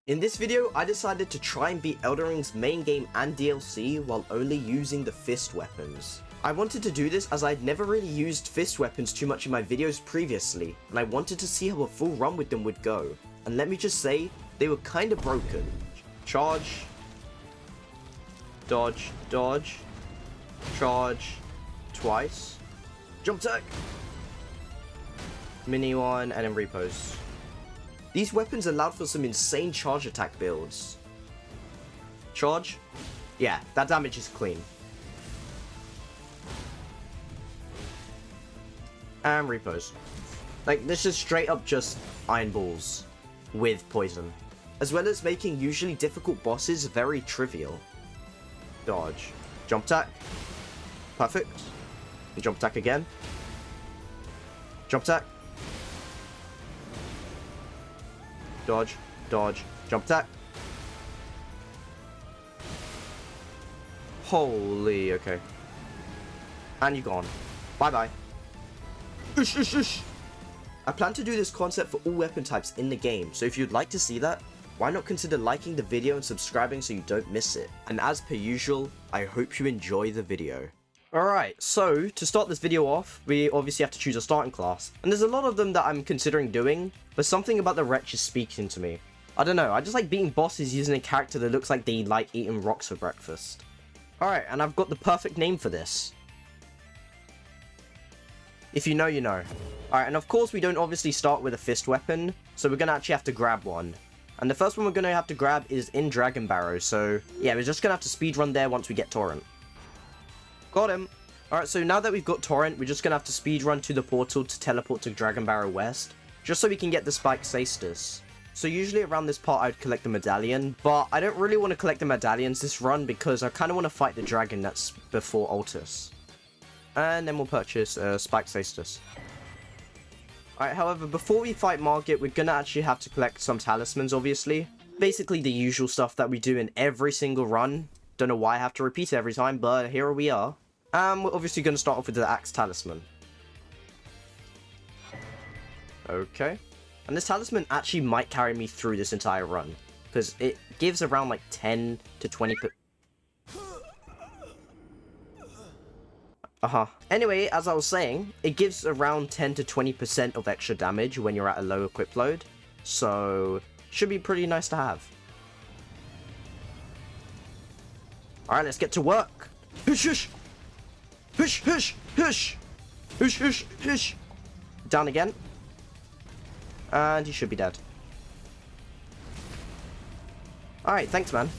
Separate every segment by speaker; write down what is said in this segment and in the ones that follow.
Speaker 1: In this video, I decided to try and beat Elden Ring's main game and DLC while only using the fist weapons. I wanted to do this as I'd never really used fist weapons too much in my videos previously, and I wanted to see how a full run with them would go. And let me just say, they were kinda broken. Charge. Dodge. Dodge. Charge. Twice. Jump attack. Mini one, and then repose. These weapons allowed for some insane charge attack builds. Charge? Yeah, that damage is clean. And repose. Like, this is straight up just iron balls with poison. As well as making usually difficult bosses very trivial. Dodge. Jump attack. Perfect. And jump attack again. Jump attack. Dodge, dodge, jump attack. Holy, okay. And you're gone. Bye-bye. Ush, ush, ush. I plan to do this concept for all weapon types in the game, so if you'd like to see that, why not consider liking the video and subscribing so you don't miss it. And as per usual, I hope you enjoy the video. Alright, so to start this video off, we obviously have to choose a starting class. And there's a lot of them that I'm considering doing, but something about the wretch is speaking to me. I don't know, I just like beating bosses using a character that looks like they like eating rocks for breakfast. Alright, and I've got the perfect name for this. If you know, you know. Alright, and of course we don't obviously start with a fist weapon, so we're gonna actually have to grab one. And the first one we're gonna have to grab is in Dragon Barrow, so yeah, we're just gonna have to speedrun there once we get Torrent. Got him. Alright, so now that we've got Torrent, we're just gonna have to speedrun to the portal to teleport to Dragon Barrow West, just so we can get the Spike Cestus. So usually around this part I'd collect the medallion, but I don't really want to collect the medallions this run because I kind of want to fight the dragon that's before Altus. And then we'll purchase Spike Cestus. Alright, however, before we fight Margit, we're gonna actually have to collect some talismans, obviously. Basically the usual stuff that we do in every single run. Don't know why I have to repeat it every time, but here we are. We're obviously going to start off with the Axe Talisman. Okay. And this talisman actually might carry me through this entire run, because it gives around like 10 to 20 Anyway, as I was saying, it gives around 10 to 20% of extra damage when you're at a low equip load, so should be pretty nice to have. Alright, let's get to work. Hush, hush. Hush, hush, hush. Hush, hush, hush. Down again. And he should be dead. Alright, thanks, man.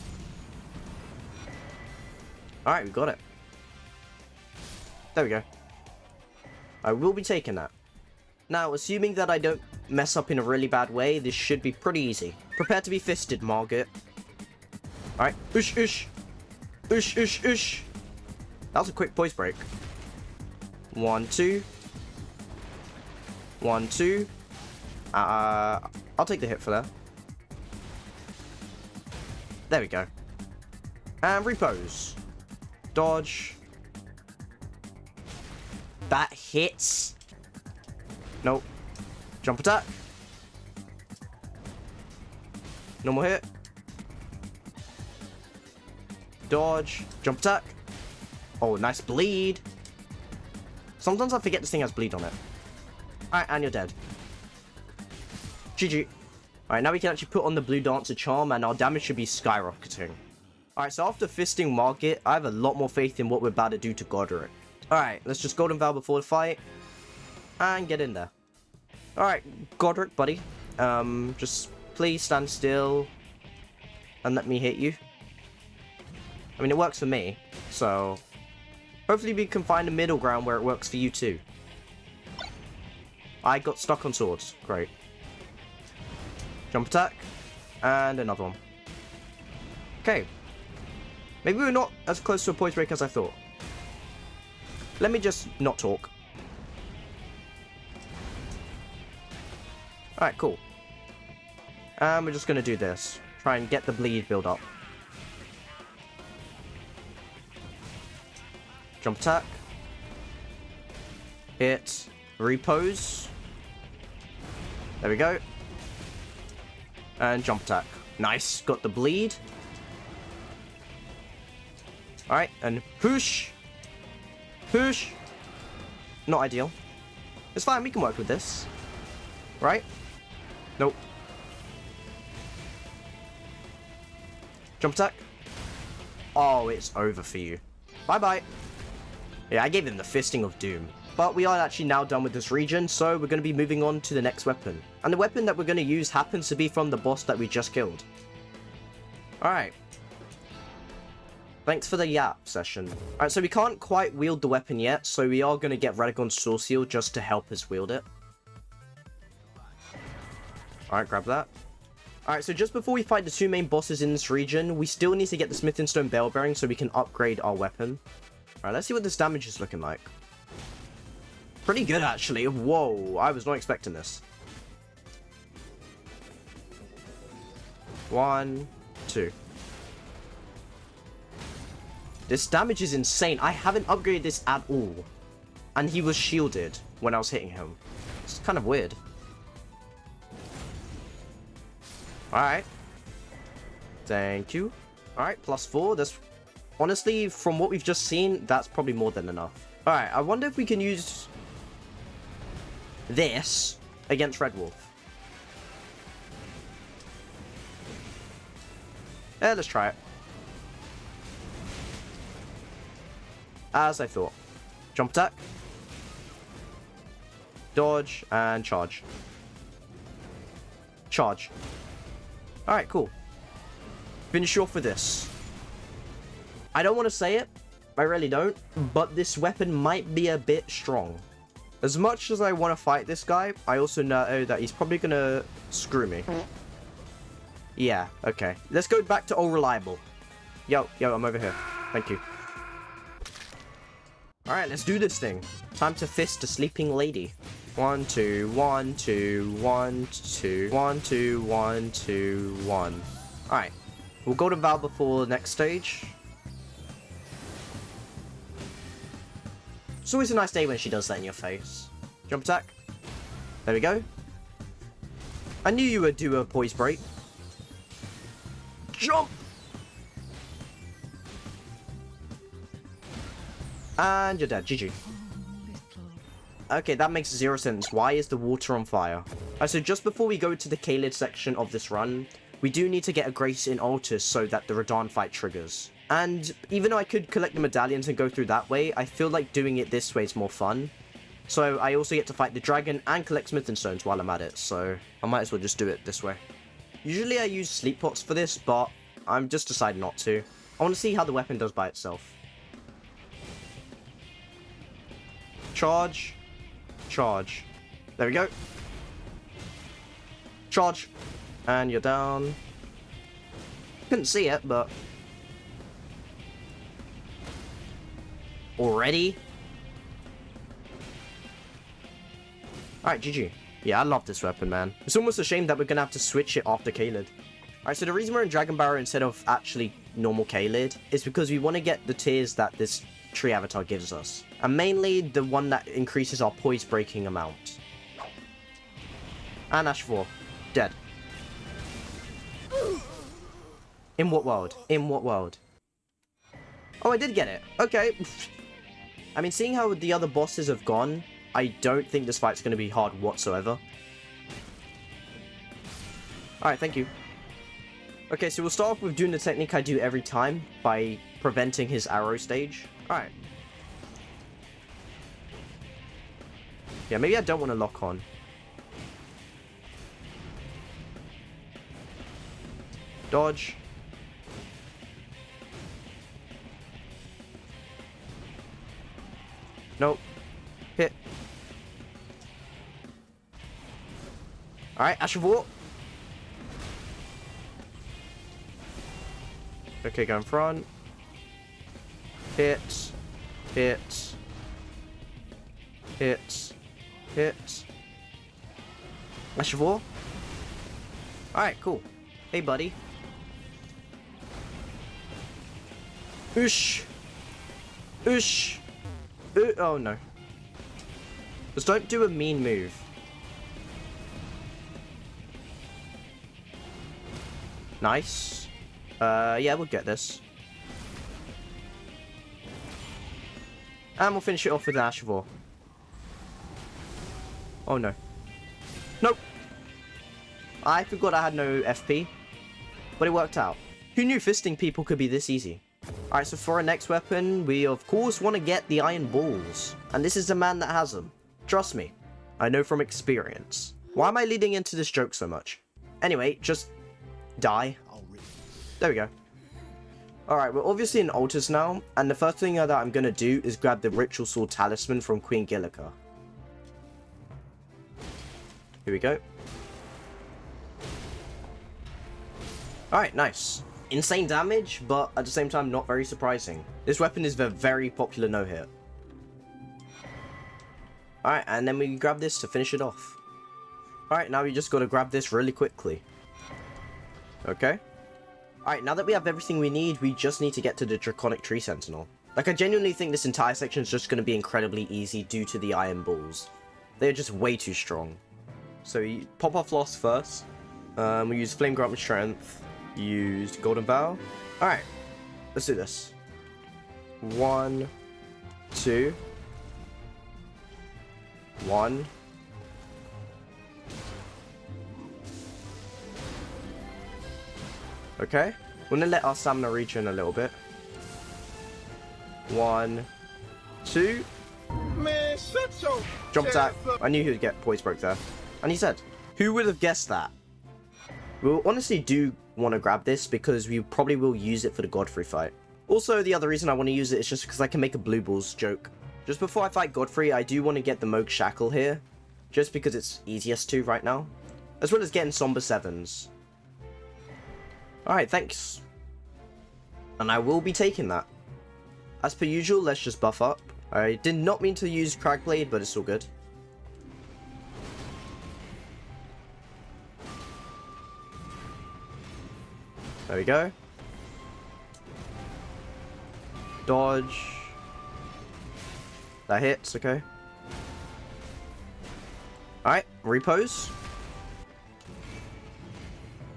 Speaker 1: Alright, we got it. There we go. I will be taking that. Now, assuming that I don't mess up in a really bad way, this should be pretty easy. Prepare to be fisted, Margit. Alright, hush, hush. Ush, ush, ush. That was a quick voice break. 1, 2. 1, 2. I'll take the hit for that. There we go. And repose. Dodge. That hits. Nope. Jump attack. Normal hit. Dodge, jump attack. Oh, nice bleed. Sometimes I forget this thing has bleed on it. Alright, and you're dead. GG. Alright, now we can actually put on the Blue Dancer charm and our damage should be skyrocketing. Alright, so after fisting Margit, I have a lot more faith in what we're about to do to Godric. Alright, let's just Golden Vow before the fight. And get in there. Alright, Godric, buddy. Just please stand still. And let me hit you. I mean, it works for me, so hopefully we can find a middle ground where it works for you too. I got stuck on swords. Great. Jump attack. And another one. Okay. Maybe we're not as close to a point break as I thought. Let me just not talk. Alright, cool. And we're just going to do this. Try and get the bleed build up. Jump attack. Hit. Repose. There we go. And jump attack. Nice. Got the bleed. Alright, and whoosh. Whoosh. Not ideal. It's fine, we can work with this. Right? Nope. Jump attack. Oh, it's over for you. Bye-bye. Yeah, I gave him the Fisting of Doom. But we are actually now done with this region, so we're going to be moving on to the next weapon. And the weapon that we're going to use happens to be from the boss that we just killed. Alright. Thanks for the yap session. Alright, so we can't quite wield the weapon yet, so we are going to get Radagon's Soul Seal just to help us wield it. Alright, grab that. Alright, so just before we fight the two main bosses in this region, we still need to get the Smithing Stone Bell Bearing so we can upgrade our weapon. Alright, let's see what this damage is looking like. Pretty good, actually. Whoa, I was not expecting this. 1, 2. This damage is insane. I haven't upgraded this at all. And he was shielded when I was hitting him. It's kind of weird. Alright. Thank you. Alright, +4. That's honestly, from what we've just seen, that's probably more than enough. Alright, I wonder if we can use this against Red Wolf. Yeah, let's try it. As I thought. Jump attack. Dodge and charge. Charge. Alright, cool. Finish you off with this. I don't want to say it. I really don't. But this weapon might be a bit strong. As much as I want to fight this guy, I also know that he's probably going to screw me. Yeah, okay. Let's go back to All Reliable. Yo, I'm over here. Thank you. Alright, let's do this thing. Time to fist a sleeping lady. 1, 2, 1, 2, 1, 2, 1, 2, 1, 2, 1. Alright. We'll go to Val before the next stage. It's always a nice day when she does that in your face. Jump attack. There we go. I knew you would do a poise break. Jump! And you're dead. GG. Okay, that makes 0 sense. Why is the water on fire? So just before we go to the Caelid section of this run, we do need to get a Grace in Altus so that the Radahn fight triggers. And even though I could collect the medallions and go through that way, I feel like doing it this way is more fun. So I also get to fight the dragon and collect Smithing Stones while I'm at it, so I might as well just do it this way. Usually I use sleep pots for this, but I'm just deciding not to. I want to see how the weapon does by itself. Charge. Charge. There we go. Charge. And you're down. Couldn't see it, but... Already? Alright, GG. Yeah, I love this weapon, man. It's almost a shame that we're gonna have to switch it after Caelid. Alright, so the reason we're in Dragon Barrow instead of actually normal Caelid is because we want to get the tiers that this tree avatar gives us. And mainly the one that increases our poise breaking amount. And Ash 4. Dead. In what world? In what world? Oh, I did get it. Okay. I mean, seeing how the other bosses have gone, I don't think this fight's going to be hard whatsoever. Alright, thank you. Okay, so we'll start off with doing the technique I do every time by preventing his arrow stage. Alright. Yeah, maybe I don't want to lock on. Dodge. Nope. Hit. Alright, Ash of War. Okay, go in front. Hit. Hit. Hit. Hit. Ash of War. Alright, cool. Hey, buddy. Oosh. Oosh. Oh, no. Just don't do a mean move. Nice. Yeah, we'll get this. And we'll finish it off with an Ash of War. Oh no. Nope. I forgot I had no FP. But it worked out. Who knew fisting people could be this easy? Alright, so for our next weapon, we of course want to get the iron balls. And this is the man that has them. Trust me. I know from experience. Why am I leading into this joke so much? Anyway, just die. There we go. Alright, we're obviously in Altus now, and the first thing that I'm going to do is grab the Ritual Sword Talisman from Queen Gillica. Here we go. Alright, nice. Insane damage, but at the same time not very surprising. This weapon is a very popular no-hit. Alright, and then we grab this to finish it off. Alright, now we just got to grab this really quickly. Okay. Alright, now that we have everything we need, we just need to get to the Draconic Tree Sentinel. Like, I genuinely think this entire section is just going to be incredibly easy due to the Iron Balls. They're just way too strong. So, you pop off Loss first. We use Flame Grant with Strength. Used Golden Vow. Alright, let's do this. 1, 2. 1. Okay, we're gonna let our stamina regen a little bit. 1, 2.
Speaker 2: Man, shut your
Speaker 1: Jump attack. I knew he would get poise broke there. And he said, who would have guessed that? We honestly do want to grab this because we probably will use it for the Godfrey fight. Also, the other reason I want to use it is just because I can make a blue balls joke. Just before I fight Godfrey, I do want to get the Mohg Shackle here, just because it's easiest to right now, as well as getting Somber 7s. Alright, thanks. And I will be taking that. As per usual, let's just buff up. I did not mean to use Cragblade, but it's all good. There we go. Dodge. That hits, okay. Alright, repose.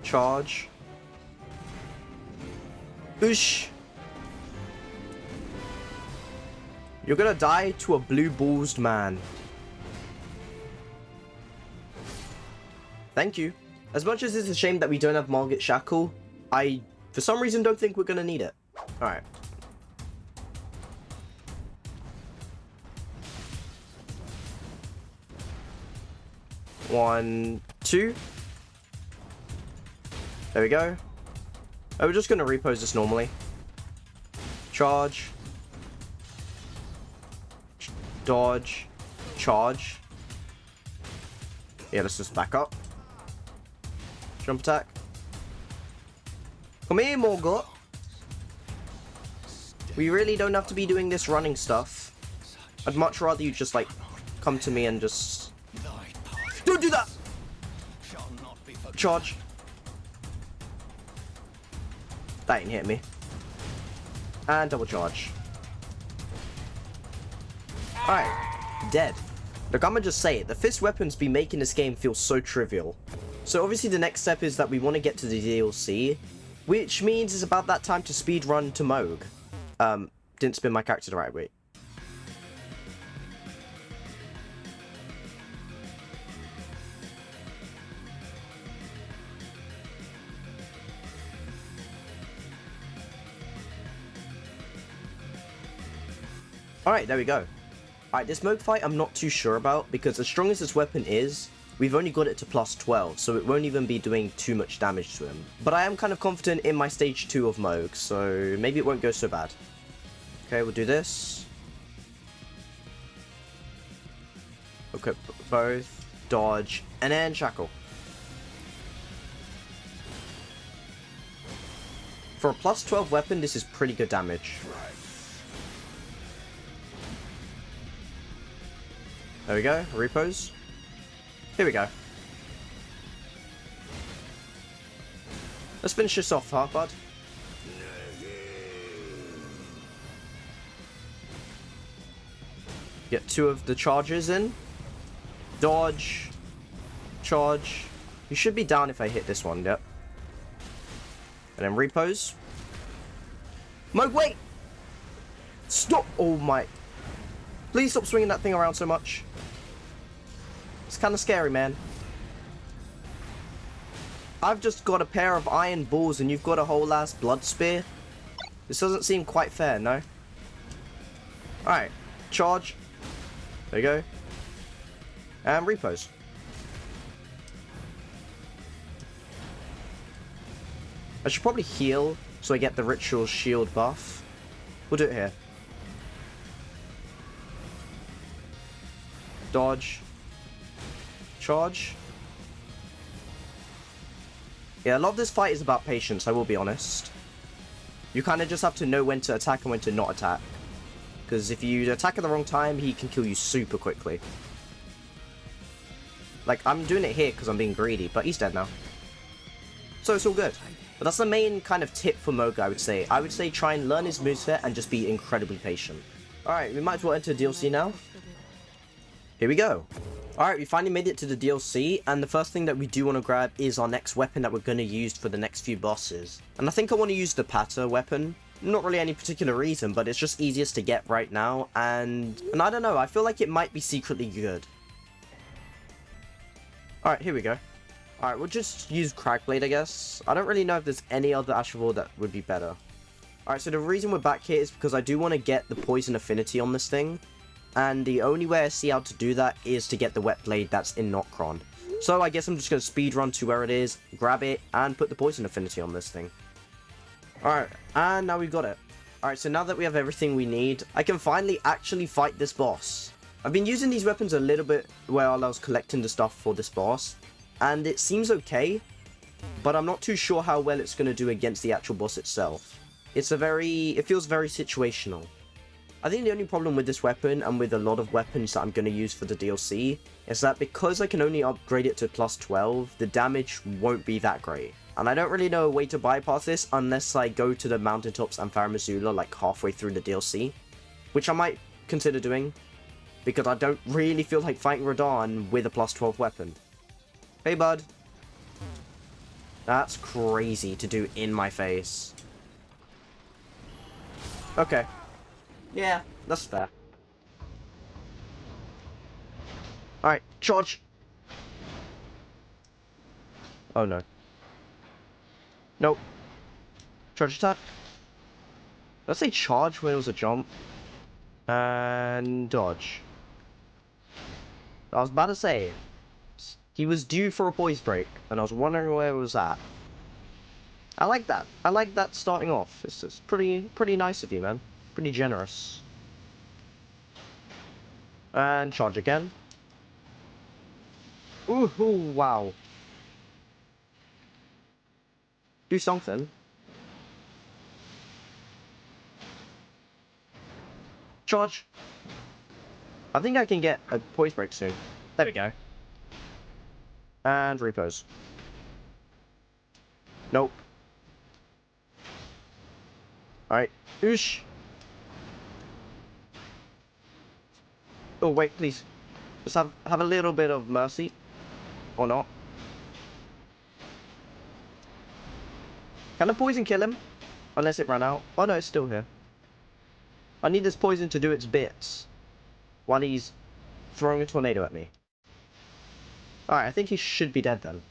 Speaker 1: Charge. Boosh. You're gonna die to a blue-ballsed man. Thank you. As much as it's a shame that we don't have Margit Shackle, I, for some reason, don't think we're gonna need it. Alright. One, 2. There we go. Oh, we're just gonna repose this normally. Charge. Dodge. Charge. Yeah, let's just back up. Jump attack. Come here, Morgott. We really don't have to be doing this running stuff. I'd much rather you just, like, come to me and just... Don't do that! Charge. That didn't hit me. And double charge. Alright. Dead. Look, I'm gonna just say it. The fist weapons be making this game feel so trivial. So obviously the next step is that we want to get to the DLC, which means it's about that time to speedrun to Mohg. Didn't spin my character the right way. Alright, there we go. Alright, this Mohg fight I'm not too sure about, because as strong as this weapon is, we've only got it to plus 12, so it won't even be doing too much damage to him. But I am kind of confident in my stage 2 of Mohg, so maybe it won't go so bad. Okay, we'll do this. Okay, both. Dodge, and then Shackle. For a plus 12 weapon, this is pretty good damage. There we go, repose. Here we go. Let's finish this off, huh, bud? Get 2 of the charges in. Dodge. Charge. You should be down if I hit this one, yep. And then repose. Mohg, wait! Stop! Oh my... Please stop swinging that thing around so much. It's kind of scary, man. I've just got a pair of iron balls and you've got a whole ass blood spear. This doesn't seem quite fair, no? Alright. Charge. There you go. And repose. I should probably heal so I get the ritual shield buff. We'll do it here. Dodge. Charge. Yeah, a lot of this fight is about patience, I will be honest. You kind of just have to know when to attack and when to not attack. Because if you attack at the wrong time, he can kill you super quickly. Like, I'm doing it here because I'm being greedy, but he's dead now. So it's all good. But that's the main kind of tip for Mohg, I would say. I would say try and learn his moveset and just be incredibly patient. Alright, we might as well enter DLC now. Here we go. Alright, we finally made it to the DLC, and the first thing that we do want to grab is our next weapon that we're going to use for the next few bosses. And I think I want to use the Metyr weapon. Not really any particular reason, but it's just easiest to get right now, and I don't know, I feel like it might be secretly good. Alright, here we go. Alright, we'll just use Crackblade, I guess. I don't really know if there's any other Ashen that would be better. Alright, so the reason we're back here is because I do want to get the poison affinity on this thing. And the only way I see how to do that is to get the wet blade that's in Notcron. So I guess I'm just going to speedrun to where it is, grab it, and put the poison affinity on this thing. Alright, and now we've got it. Alright, so now that we have everything we need, I can finally actually fight this boss. I've been using these weapons a little bit while I was collecting the stuff for this boss, and it seems okay, but I'm not too sure how well it's going to do against the actual boss itself. It feels very situational. I think the only problem with this weapon, and with a lot of weapons that I'm going to use for the DLC, is that because I can only upgrade it to plus 12, the damage won't be that great. And I don't really know a way to bypass this unless I go to the Mountaintops and Farum Azula like halfway through the DLC, which I might consider doing, because I don't really feel like fighting Radahn with a plus 12 weapon. Hey bud. That's crazy to do in my face. Okay. Yeah, that's fair. Alright, charge! Oh no. Nope. Charge attack. Let's say charge when it was a jump. And dodge. I was about to say, he was due for a poise break, and I was wondering where it was at. I like that. I like that starting off. It's pretty nice of you, man. Pretty generous. And charge again. Ooh, wow. Do something. Charge. I think I can get a poise break soon. There we go. And repose. Nope. Alright. Oosh. Oh, wait, please. Just have a little bit of mercy. Or not. Can the poison kill him? Unless it ran out. Oh no, it's still here. I need this poison to do its bits. While he's throwing a tornado at me. Alright, I think he should be dead then.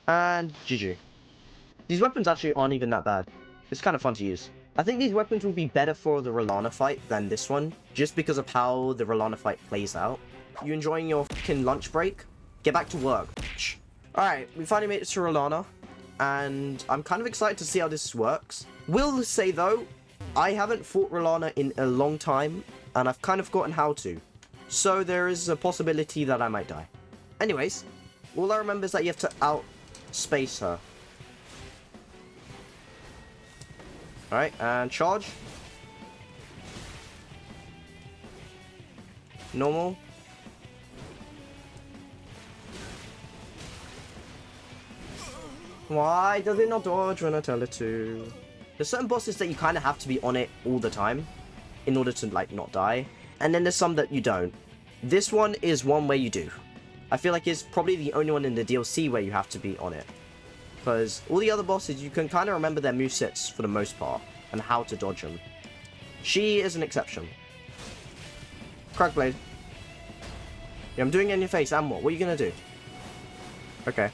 Speaker 1: And GG. These weapons actually aren't even that bad. It's kind of fun to use. I think these weapons will be better for the Rolana fight than this one, just because of how the Rolana fight plays out. You enjoying your fucking lunch break? Get back to work. Alright, we finally made it to Rolana, and I'm kind of excited to see how this works. Will say though, I haven't fought Rolana in a long time, and I've kind of forgotten how to. So there is a possibility that I might die. Anyways, all I remember is that you have to outspace her. Alright, and charge. Normal. Why does it not dodge when I tell it to? There's certain bosses that you kind of have to be on it all the time in order to, like, not die. And then there's some that you don't. This one is one where you do. I feel like it's probably the only one in the DLC where you have to be on it. Because all the other bosses, you can kind of remember their movesets for the most part, and how to dodge them. She is an exception. Crackblade. Yeah, I'm doing it in your face, and what? What are you gonna do? Okay.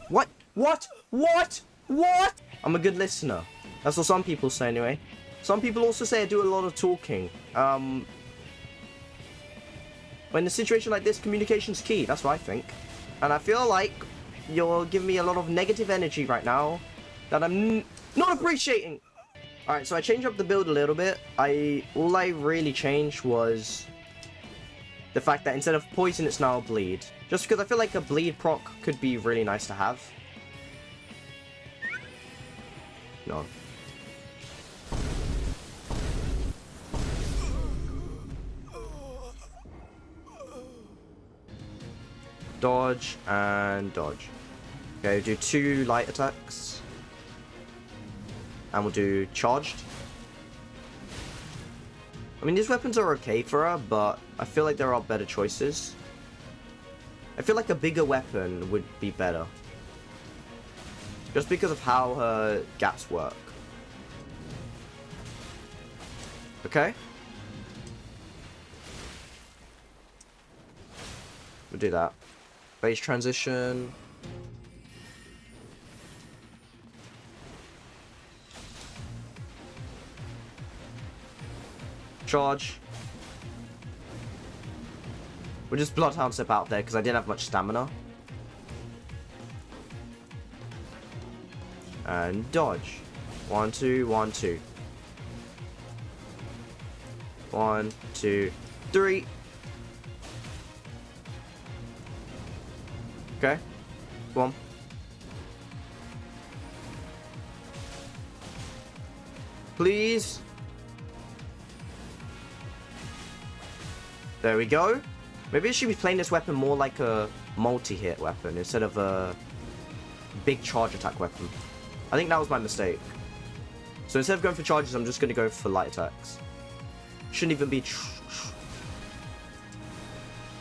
Speaker 1: What? What? What? What? I'm a good listener. That's what some people say anyway. Some people also say I do a lot of talking. When in a situation like this, communication's key. That's what I think. And I feel like you're giving me a lot of negative energy right now that I'm not appreciating. Alright, so I changed up the build a little bit. All I really changed was the fact that instead of poison, it's now bleed. Just because I feel like a bleed proc could be really nice to have. No. Dodge and dodge. Okay, we'll do 2 light attacks. And we'll do charged. I mean, these weapons are okay for her, but I feel like there are better choices. I feel like a bigger weapon would be better. Just because of how her gaps work. Okay. We'll do that. Phase transition. Charge. We'll just Bloodhound step out there because I didn't have much stamina. And dodge. 1, 2, 1, 2. 1, 2, 3. Okay. Come on. Please. There we go. Maybe I should be playing this weapon more like a multi-hit weapon instead of a big charge attack weapon. I think that was my mistake. So instead of going for charges, I'm just going to go for light attacks. Shouldn't even be...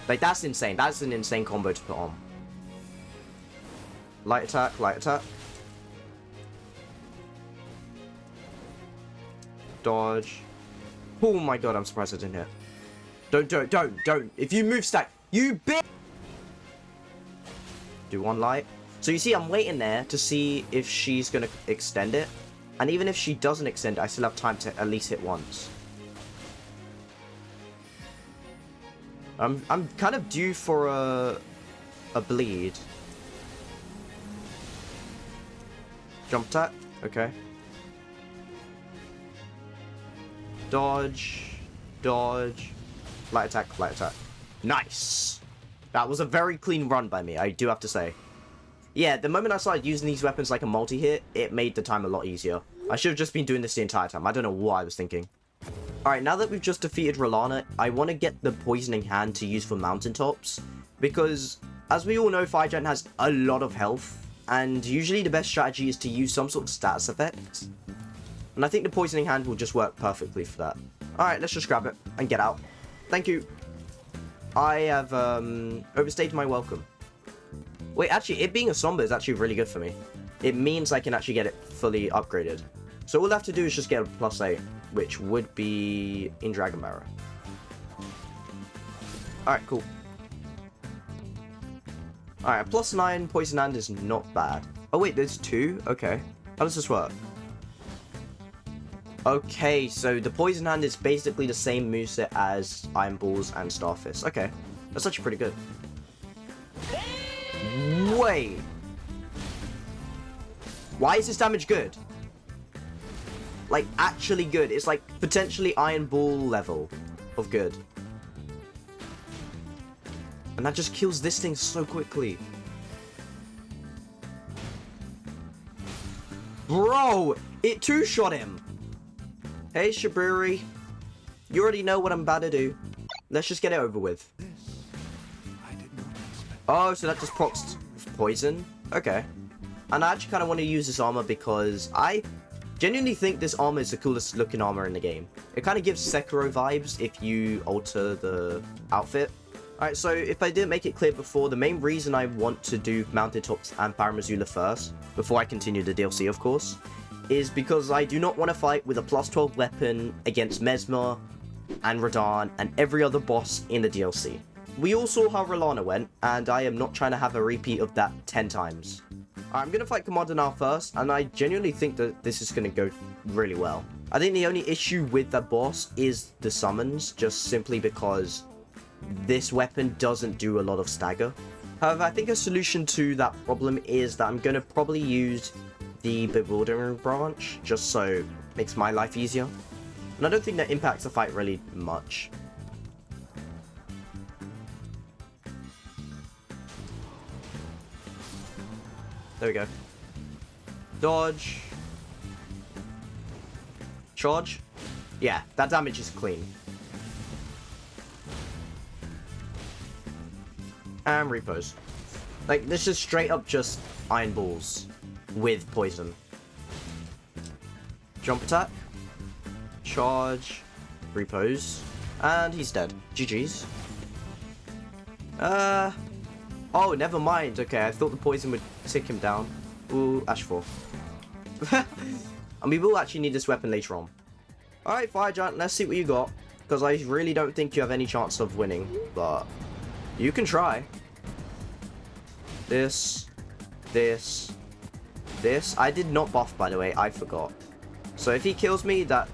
Speaker 1: Like, that's insane. That's an insane combo to put on. Light attack, light attack. Dodge. Oh my god, I'm surprised I didn't hit. Don't. If you move stack, you bitch! Do 1 light. So you see, I'm waiting there to see if she's going to extend it. And even if she doesn't extend it, I still have time to at least hit once. I'm kind of due for a bleed. Jump attack. Okay. Dodge. Dodge. Light attack. Light attack. Nice! That was a very clean run by me, I do have to say. Yeah, the moment I started using these weapons like a multi-hit, it made the time a lot easier. I should have just been doing this the entire time. I don't know what I was thinking. Alright, now that we've just defeated Rolana, I want to get the Poisoning Hand to use for Mountaintops. Because, as we all know, Fire Giant has a lot of health. And usually the best strategy is to use some sort of status effect. And I think the Poisoning Hand will just work perfectly for that. Alright, let's just grab it and get out. Thank you. I have overstayed my welcome. Wait, actually, it being a Somber is actually really good for me. It means I can actually get it fully upgraded. So all I have to do is just get a +8, which would be in Dragon Barrow. Alright, cool. Alright, +9 Poison Hand is not bad. Oh wait, there's 2? Okay. How does this work? Okay, so the Poison Hand is basically the same moveset as Iron Balls and Starfist. Okay, that's actually pretty good. Wait. Why is this damage good? Like, actually good. It's like potentially Iron Ball level of good. And that just kills this thing so quickly. Bro, it two-shot him. Hey, Shaburi. You already know what I'm about to do. Let's just get it over with. Oh, so that just procs poison? Okay. And I actually kind of want to use this armor because I genuinely think this armor is the coolest looking armor in the game. It kind of gives Sekiro vibes if you alter the outfit. Alright, so if I didn't make it clear before, the main reason I want to do Mountaintops and Farum Azula first, before I continue the DLC of course, is because I do not want to fight with a plus 12 weapon against Mesmer and Radahn and every other boss in the DLC. We all saw how Liurnia went, and I am not trying to have a repeat of that 10 times. Alright, I'm going to fight Commander now first, and I genuinely think that this is going to go really well. I think the only issue with that boss is the summons, just simply because this weapon doesn't do a lot of stagger. However, I think a solution to that problem is that I'm going to probably use the Bewildering branch, just so it makes my life easier. And I don't think that impacts the fight really much. There we go. Dodge. Charge. Yeah, that damage is clean. And repose. Like, this is straight up just iron balls with poison. Jump attack. Charge. Repose. And he's dead. GG's. Oh, never mind. Okay, I thought the poison would tick him down. Ooh, Ashfall. And we will actually need this weapon later on. Alright, Fire Giant, let's see what you got. Because I really don't think you have any chance of winning. But you can try. This. I did not buff, by the way. I forgot. So if he kills me, that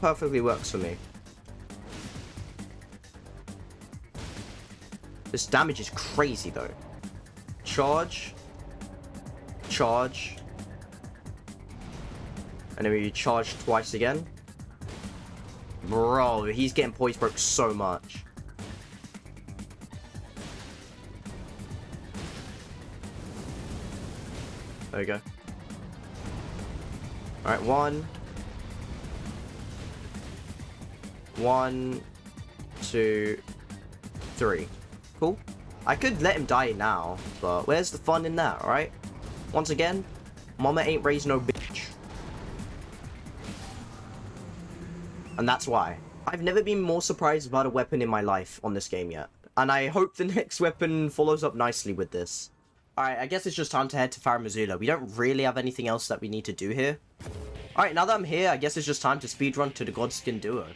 Speaker 1: perfectly works for me. This damage is crazy, though. Charge. Charge. And then we charge twice again. Bro, he's getting poise broke so much. There we go. Alright, 1, 2, 3. Cool. I could let him die now, but where's the fun in that, alright? Once again, mama ain't raised no bitch. And that's why. I've never been more surprised about a weapon in my life on this game yet. And I hope the next weapon follows up nicely with this. Alright, I guess it's just time to head to Farum Azula. We don't really have anything else that we need to do here. Alright, now that I'm here, I guess it's just time to speedrun to the Godskin Duo.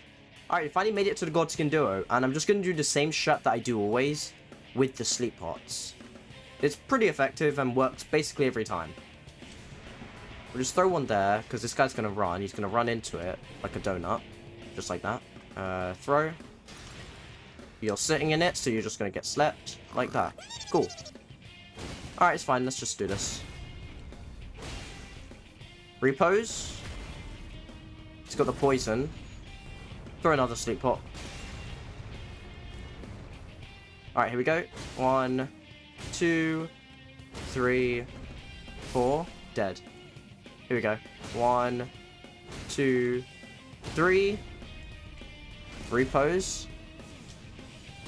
Speaker 1: Alright, finally made it to the Godskin Duo, and I'm just going to do the same strat that I do always, with the sleep pots. It's pretty effective and works basically every time. We'll just throw one there, because this guy's going to run. He's going to run into it, like a donut. Just like that. Throw. You're sitting in it, so you're just going to get slept, like that. Cool. Alright, it's fine. Let's just do this. Repose. He's got the poison. Throw another sleep pot. Alright, here we go. 1, 2, 3, 4. Dead. Here we go. 1, 2, 3. Repose.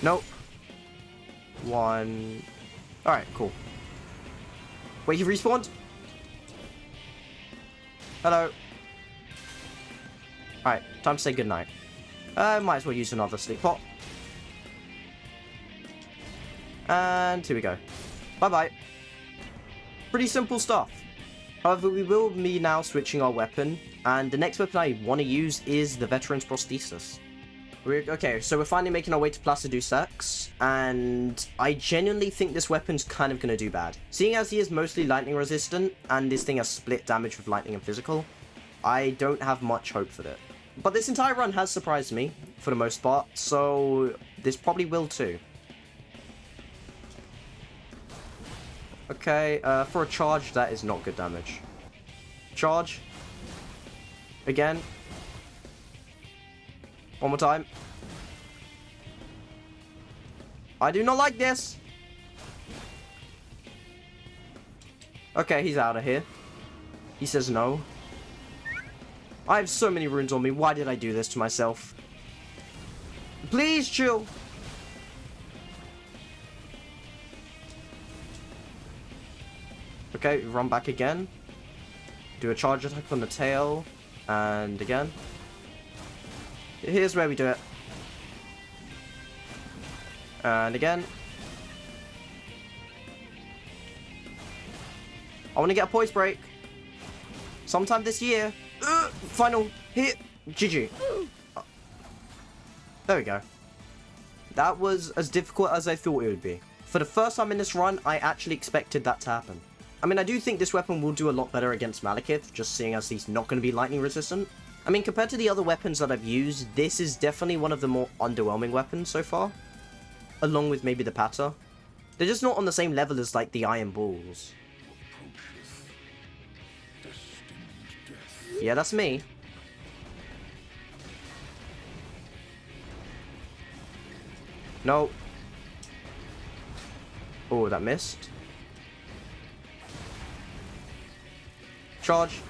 Speaker 1: Nope. 1. Alright, cool. Wait, he respawned? Hello. Alright, time to say goodnight. Might as well use another sleep pot. And here we go. Bye-bye. Pretty simple stuff. However, we will be now switching our weapon, and the next weapon I want to use is the Veteran's Prosthesis. Okay, so we're finally making our way to Place du Sex, and I genuinely think this weapon's kind of going to do bad. Seeing as he is mostly lightning resistant, and this thing has split damage with lightning and physical, I don't have much hope for it. But this entire run has surprised me, for the most part, so this probably will too. Okay, for a charge, that is not good damage. Charge. Again. One more time. I do not like this. Okay, he's out of here. He says no. I have so many runes on me. Why did I do this to myself? Please chill. Okay, run back again. Do a charge attack on the tail. And again. Here's where we do it. And again. I want to get a poise break. Sometime this year. Final hit. GG. There we go. That was as difficult as I thought it would be. For the first time in this run, I actually expected that to happen. I mean, I do think this weapon will do a lot better against Malekith, just seeing as he's not going to be lightning resistant. I mean, compared to the other weapons that I've used, this is definitely one of the more underwhelming weapons so far. Along with maybe the Patter. They're just not on the same level as, like, the Iron Balls. Yeah, that's me. No. Oh, that missed. Charge.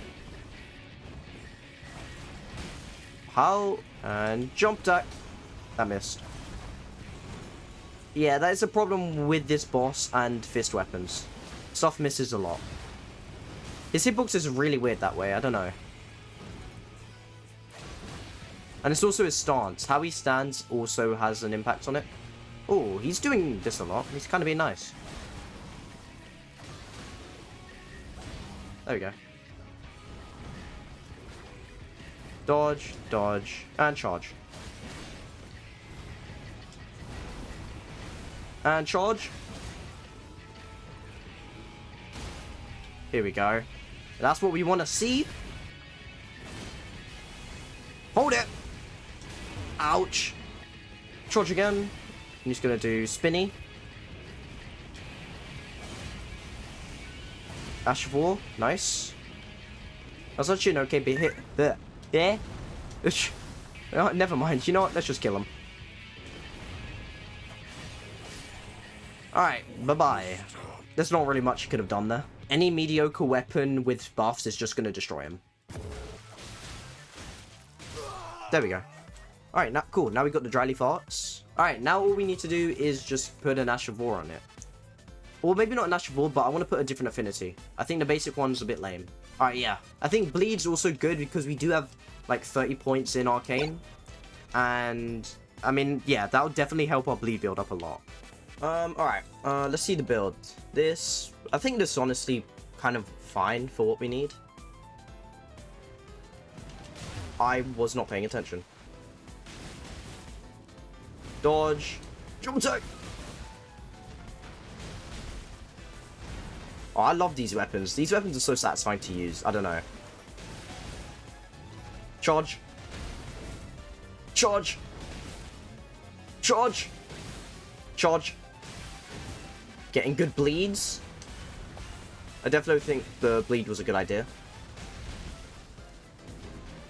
Speaker 1: How? And jump attack. That missed. Yeah, that is a problem with this boss and fist weapons. Stuff misses a lot. His hitbox is really weird that way, I don't know. And it's also his stance. How he stands also has an impact on it. Oh, he's doing this a lot. He's kind of being nice. There we go. Dodge, dodge, and charge. And charge. Here we go. That's what we want to see. Hold it. Ouch. Charge again. I'm just going to do spinny. Ash of War. Nice. That's actually an okay bit hit. There. Yeah. Oh, never mind. You know what? Let's just kill him. Alright. Bye-bye. There's not really much you could have done there. Any mediocre weapon with buffs is just going to destroy him. There we go. Alright, now cool. Now we got the dry leaf arts. Alright, now all we need to do is just put an Ash of War on it. Or maybe not an Ash of War, but I want to put a different affinity. I think the basic one's a bit lame. Alright, yeah. I think Bleed's also good because we do have like 30 points in Arcane. And, I mean, yeah, that would definitely help our Bleed build up a lot. Alright, let's see the build. I think this is honestly kind of fine for what we need. I was not paying attention. Dodge. Jump attack. Oh, I love these weapons. These weapons are so satisfying to use. I don't know. Charge. Charge. Charge. Charge. Getting good bleeds. I definitely think the bleed was a good idea.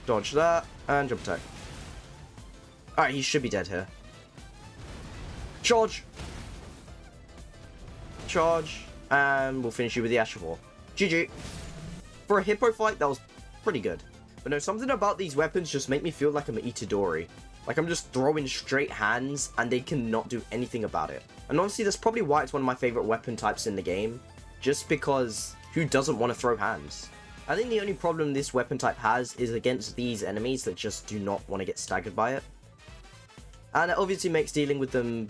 Speaker 1: Dodge that. And jump attack. Alright, he should be dead here. Charge. Charge. And we'll finish you with the Ash of War. GG. For a hippo fight, that was pretty good. But no, something about these weapons just make me feel like I'm Itadori. Like I'm just throwing straight hands and they cannot do anything about it. And honestly, that's probably why it's one of my favorite weapon types in the game. Just because who doesn't want to throw hands? I think the only problem this weapon type has is against these enemies that just do not want to get staggered by it. And it obviously makes dealing with them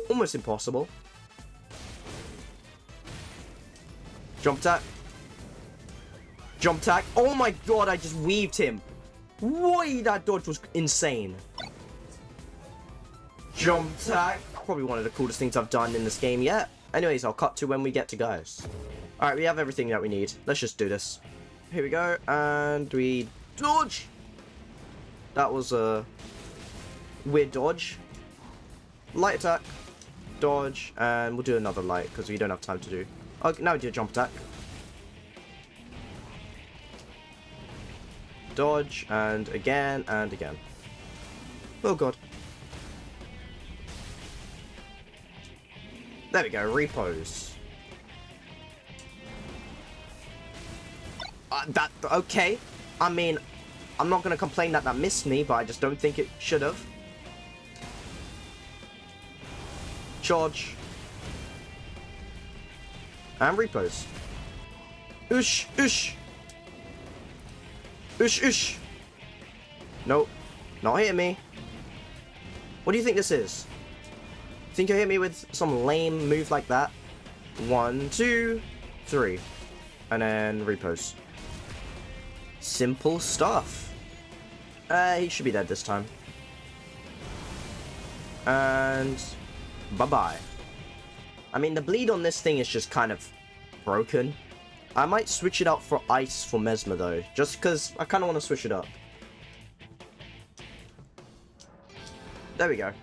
Speaker 1: almost impossible. Jump attack. Jump attack. Oh my god, I just weaved him. Why, that dodge was insane. Jump attack. Probably one of the coolest things I've done in this game yet. Anyways, I'll cut to when we get to guys. Alright, we have everything that we need. Let's just do this. Here we go. And we dodge. That was a weird dodge. Light attack. Dodge. And we'll do another light because we don't have time to do. Okay, now we do a jump attack. Dodge, and again, and again. Oh god. There we go, repose. Okay. I mean, I'm not going to complain that that missed me, but I just don't think it should have. Charge. And repose. Oosh, oosh. Oosh, oosh. Nope. Not hitting me. What do you think this is? Think you'll hit me with some lame move like that? 1, 2, 3. And then repose. Simple stuff. He should be dead this time. And bye-bye. I mean, the bleed on this thing is just kind of broken. I might switch it out for ice for Mesmer though, just because I kind of want to switch it up. There we go.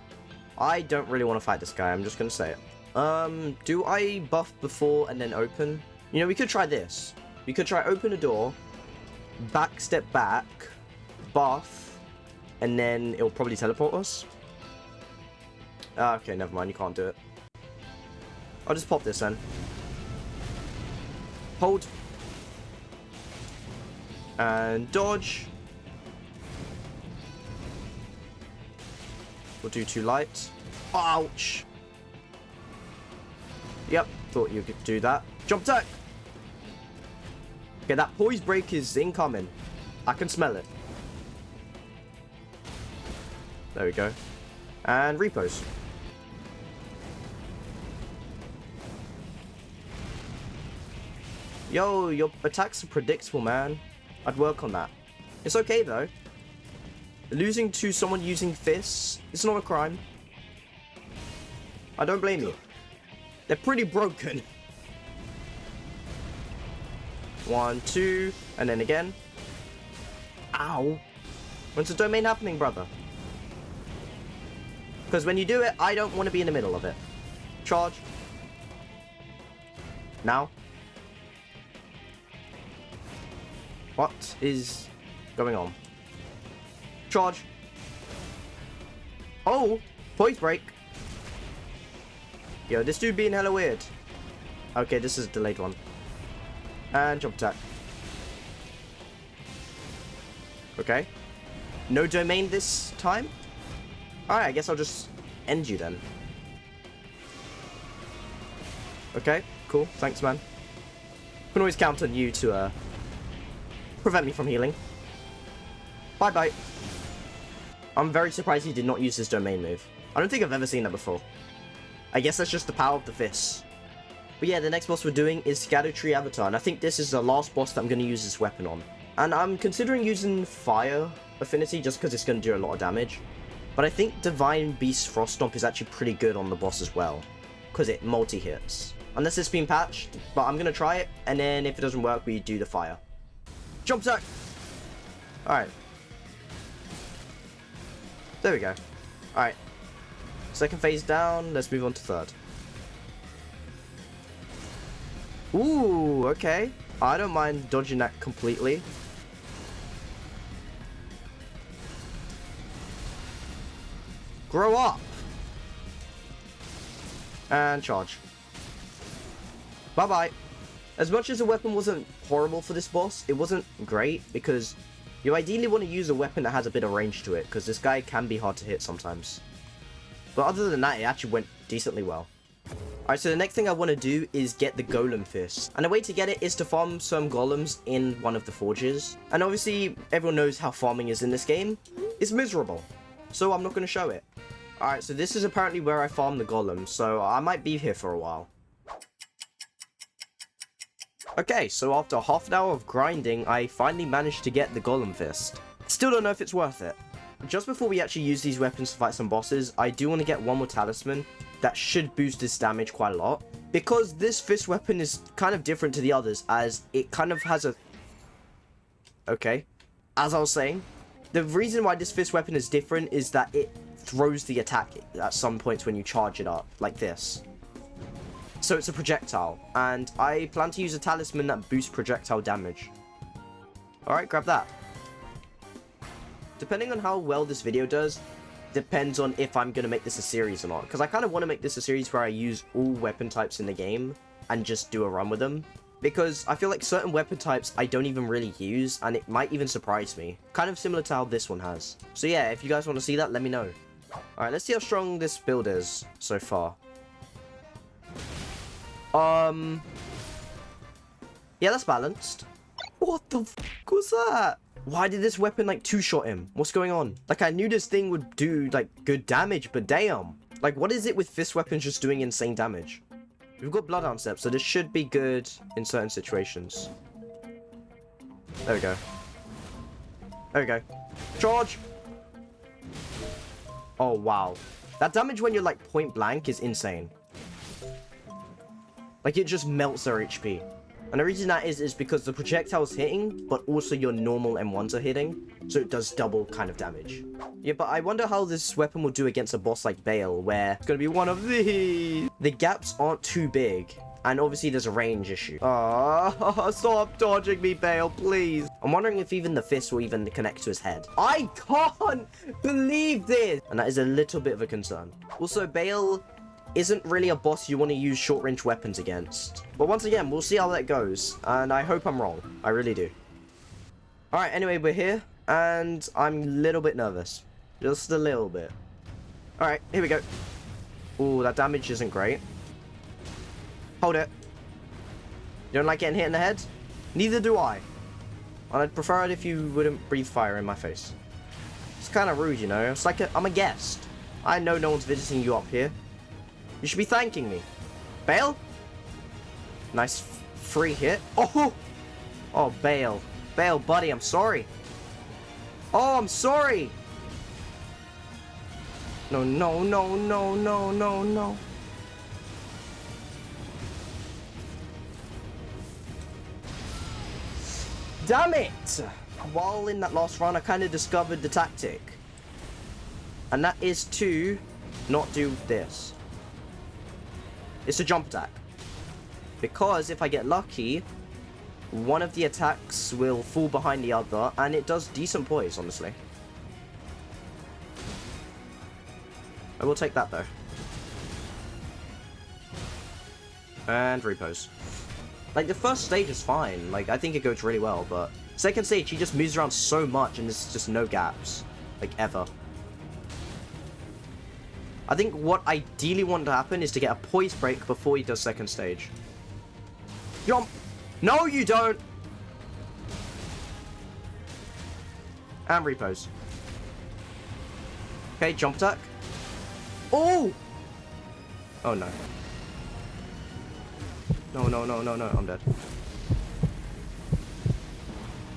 Speaker 1: I don't really want to fight this guy, I'm just going to say it. Do I buff before and then open? You know, we could try this. We could try open a door, back step back, buff, and then it'll probably teleport us. Okay, never mind, you can't do it. I'll just pop this then. Hold. And dodge. We'll do 2 light. Ouch! Yep, thought you could do that. Jump attack! Okay, that poise break is incoming. I can smell it. There we go. And repose. Yo, your attacks are predictable, man. I'd work on that. It's okay, though. Losing to someone using fists, it's not a crime. I don't blame you. They're pretty broken. 1, 2, and then again. Ow. When's the domain happening, brother? Because when you do it, I don't want to be in the middle of it. Charge. Now. What is going on? Charge. Oh, poise break. Yo, this dude being hella weird. Okay, this is a delayed one. And jump attack. Okay. No domain this time? Alright, I guess I'll just end you then. Okay, cool. Thanks, man. Can always count on you to, prevent me from healing. Bye-bye. I'm very surprised he did not use his domain move. I don't think I've ever seen that before. I guess that's just the power of the fists. But yeah, the next boss we're doing is Shadowkeep Avatar, and I think this is the last boss that I'm going to use this weapon on. And I'm considering using Fire Affinity just because it's going to do a lot of damage. But I think Divine Beast Frost Stomp is actually pretty good on the boss as well, because it multi-hits. Unless it's been patched, but I'm going to try it, and then if it doesn't work, we do the fire. Jump attack! Alright. There we go. Alright. Second phase down, let's move on to third. Ooh, okay. I don't mind dodging that completely. Grow up! And charge. Bye-bye. As much as the weapon wasn't horrible for this boss, it wasn't great because you ideally want to use a weapon that has a bit of range to it, because this guy can be hard to hit sometimes. But other than that, it actually went decently well. Alright, so the next thing I want to do is get the Golem Fist. And the way to get it is to farm some golems in one of the forges. And obviously, everyone knows how farming is in this game. It's miserable. So I'm not going to show it. Alright, so this is apparently where I farm the golems, so I might be here for a while. Okay, so after half an hour of grinding, I finally managed to get the Golem Fist. Still don't know if it's worth it. Just before we actually use these weapons to fight some bosses, I do want to get one more talisman that should boost its damage quite a lot. Because this fist weapon is kind of different to the others, as it kind of has a... Okay. As I was saying, the reason why this fist weapon is different is that it throws the attack at some points when you charge it up, like this. So it's a projectile, and I plan to use a talisman that boosts projectile damage. Alright, grab that. Depending on how well this video does, depends on if I'm going to make this a series or not. Because I kind of want to make this a series where I use all weapon types in the game and just do a run with them. Because I feel like certain weapon types I don't even really use, and it might even surprise me. Kind of similar to how this one has. So yeah, if you guys want to see that, let me know. Alright, let's see how strong this build is so far. Yeah, that's balanced. What the f*** was that? Why did this weapon, like, two-shot him? What's going on? Like, I knew this thing would do, like, good damage, but damn. Like, what is it with fist weapons just doing insane damage? We've got Bloodhound Step, so this should be good in certain situations. There we go. There we go. Charge! Oh, wow. That damage when you're, like, point blank is insane. Like, it just melts their HP. And the reason that is because the projectile's hitting, but also your normal M1s are hitting, so it does double kind of damage. Yeah, but I wonder how this weapon will do against a boss like Bale, where it's gonna be one of these. The gaps aren't too big, and obviously there's a range issue. Oh, stop dodging me, Bale, please. I'm wondering if even the fist will even connect to his head. I can't believe this! And that is a little bit of a concern. Also, Bale isn't really a boss you want to use short-range weapons against. But once again, we'll see how that goes, and I hope I'm wrong. I really do. Alright, anyway, we're here, and I'm a little bit nervous. Just a little bit. Alright, here we go. Ooh, that damage isn't great. Hold it. You don't like getting hit in the head? Neither do I. And I'd prefer it if you wouldn't breathe fire in my face. It's kind of rude, you know? It's like I'm a guest. I know no one's visiting you up here. You should be thanking me. Bale? Nice free hit. Oh! Oh, Bale. Bale, buddy, I'm sorry. Oh, I'm sorry. No, no, no, no, no, no, no. Damn it! While in that last run, I kind of discovered the tactic. And that is to not do this. It's a jump attack. Because if I get lucky, one of the attacks will fall behind the other, and it does decent poise, honestly. I will take that, though. And repose. Like, the first stage is fine. Like, I think it goes really well, but second stage, he just moves around so much, and there's just no gaps. Like, ever. I think what ideally wanted to happen is to get a poise break before he does second stage. Jump! No, you don't! And repose. Okay, jump attack. Oh! Oh, no. No, no, no, no, no, I'm dead.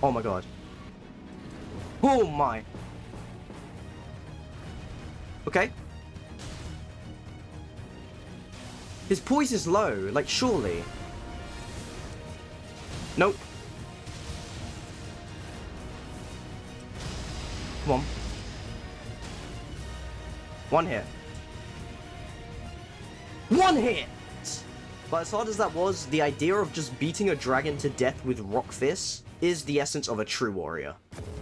Speaker 1: Oh my god. Oh my. Okay. His poise is low, like, surely. Nope. Come on. One hit. One hit! But as hard as that was, the idea of just beating a dragon to death with rock fists is the essence of a true warrior.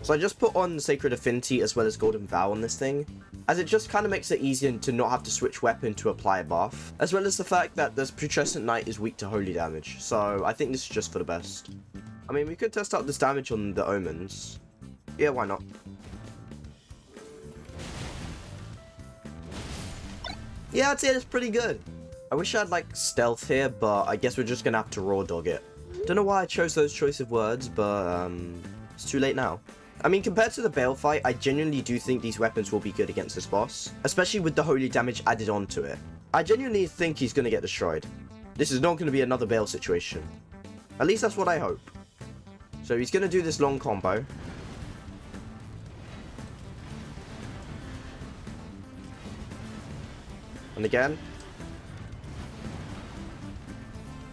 Speaker 1: So I just put on Sacred Affinity as well as Golden Vow on this thing, as it just kind of makes it easier to not have to switch weapon to apply a buff, as well as the fact that this Putrescent Knight is weak to holy damage, so I think this is just for the best. I mean, we could test out this damage on the omens. Yeah, why not? Yeah, I'd say it's pretty good. I wish I had, like, stealth here, but I guess we're just gonna have to raw dog it. Don't know why I chose those choice of words, but, it's too late now. I mean, compared to the Bale fight, I genuinely do think these weapons will be good against this boss, especially with the holy damage added onto it. I genuinely think he's gonna get destroyed. This is not gonna be another Bale situation. At least that's what I hope. So he's gonna do this long combo. And again.